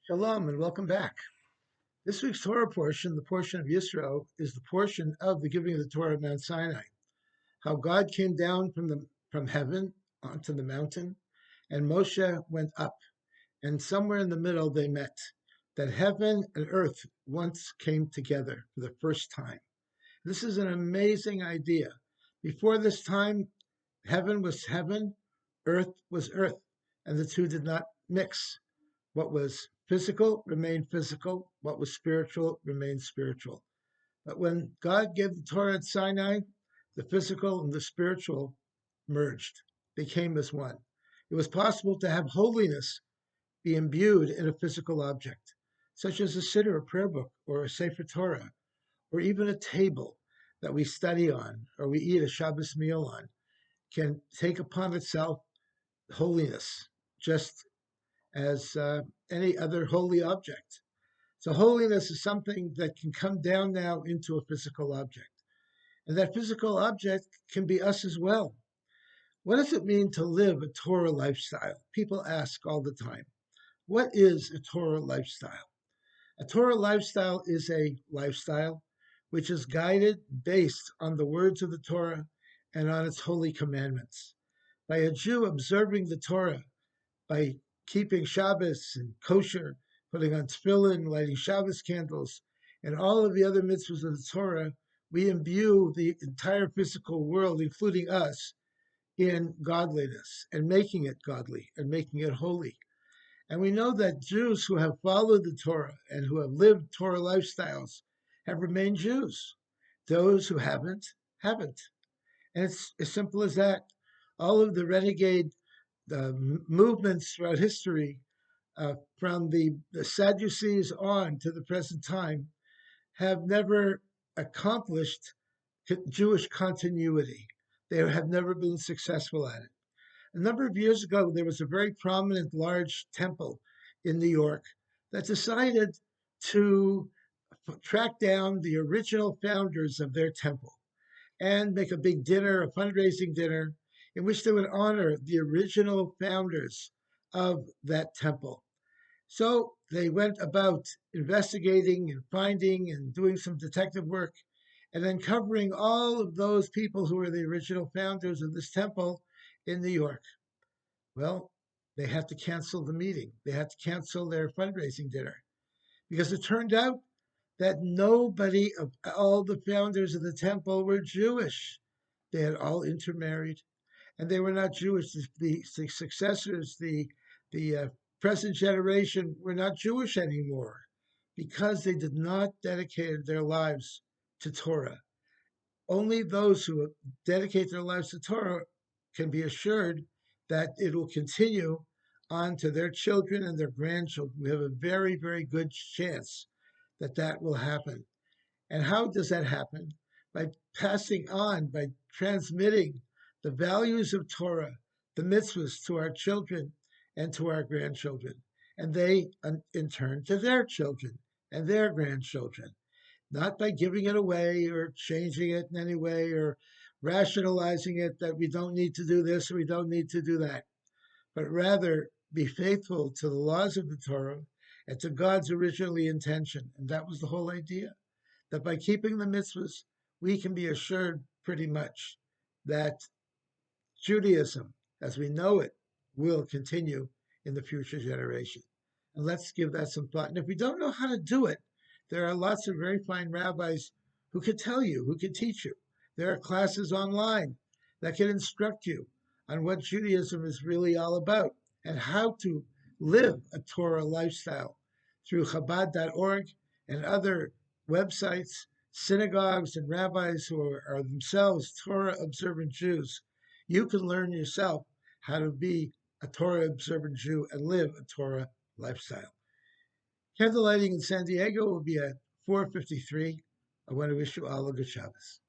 Shalom and welcome back. This week's Torah portion, the portion of Yisro, is the portion of the giving of the Torah at Mount Sinai. How God came down from heaven onto the mountain, and Moshe went up, and somewhere in the middle they met. That heaven and earth once came together for the first time. This is an amazing idea. Before this time, heaven was heaven, earth was earth, and the two did not mix. What was physical remained physical. What was spiritual remained spiritual. But when God gave the Torah at Sinai, the physical and the spiritual merged, became as one. It was possible to have holiness be imbued in a physical object, such as a siddur, a prayer book, or a Sefer Torah, or even a table that we study on or we eat a Shabbos meal on, can take upon itself holiness, just as any other holy object. So holiness is something that can come down now into a physical object. And that physical object can be us as well. What does it mean to live a Torah lifestyle? People ask all the time, what is a Torah lifestyle? A Torah lifestyle is a lifestyle which is guided based on the words of the Torah and on its holy commandments. By a Jew observing the Torah, by keeping Shabbos and kosher, putting on tefillin, lighting Shabbos candles, and all of the other mitzvahs of the Torah, we imbue the entire physical world, including us, in godliness and making it godly and making it holy. And we know that Jews who have followed the Torah and who have lived Torah lifestyles have remained Jews. Those who haven't. And it's as simple as that. All of the renegade movements throughout history, from the Sadducees on to the present time, have never accomplished Jewish continuity. They have never been successful at it. A number of years ago, there was a very prominent large temple in New York that decided to track down the original founders of their temple and make a big dinner, a fundraising dinner, in which they would honor the original founders of that temple. So they went about investigating and finding and doing some detective work and uncovering all of those people who were the original founders of this temple in New York. Well, they had to cancel the meeting. They had to cancel their fundraising dinner because it turned out that nobody of all the founders of the temple were Jewish. They had all intermarried, and they were not Jewish. The successors, the present generation, were not Jewish anymore because they did not dedicate their lives to Torah. Only those who dedicate their lives to Torah can be assured that it will continue on to their children and their grandchildren. We have a very, very good chance that that will happen. And how does that happen? By passing on, by transmitting the values of Torah, the mitzvahs to our children and to our grandchildren, and they, in turn, to their children and their grandchildren. Not by giving it away or changing it in any way or rationalizing it that we don't need to do this or we don't need to do that, but rather be faithful to the laws of the Torah and to God's original intention. And that was the whole idea, that by keeping the mitzvahs, we can be assured pretty much that Judaism, as we know it, will continue in the future generation. And let's give that some thought. And if we don't know how to do it, there are lots of very fine rabbis who can tell you, who can teach you. There are classes online that can instruct you on what Judaism is really all about and how to live a Torah lifestyle through Chabad.org and other websites, synagogues, and rabbis who are themselves Torah observant Jews. You can learn yourself how to be a Torah observant Jew and live a Torah lifestyle. Candle lighting in San Diego will be at 4:53. I want to wish you all a good Shabbos.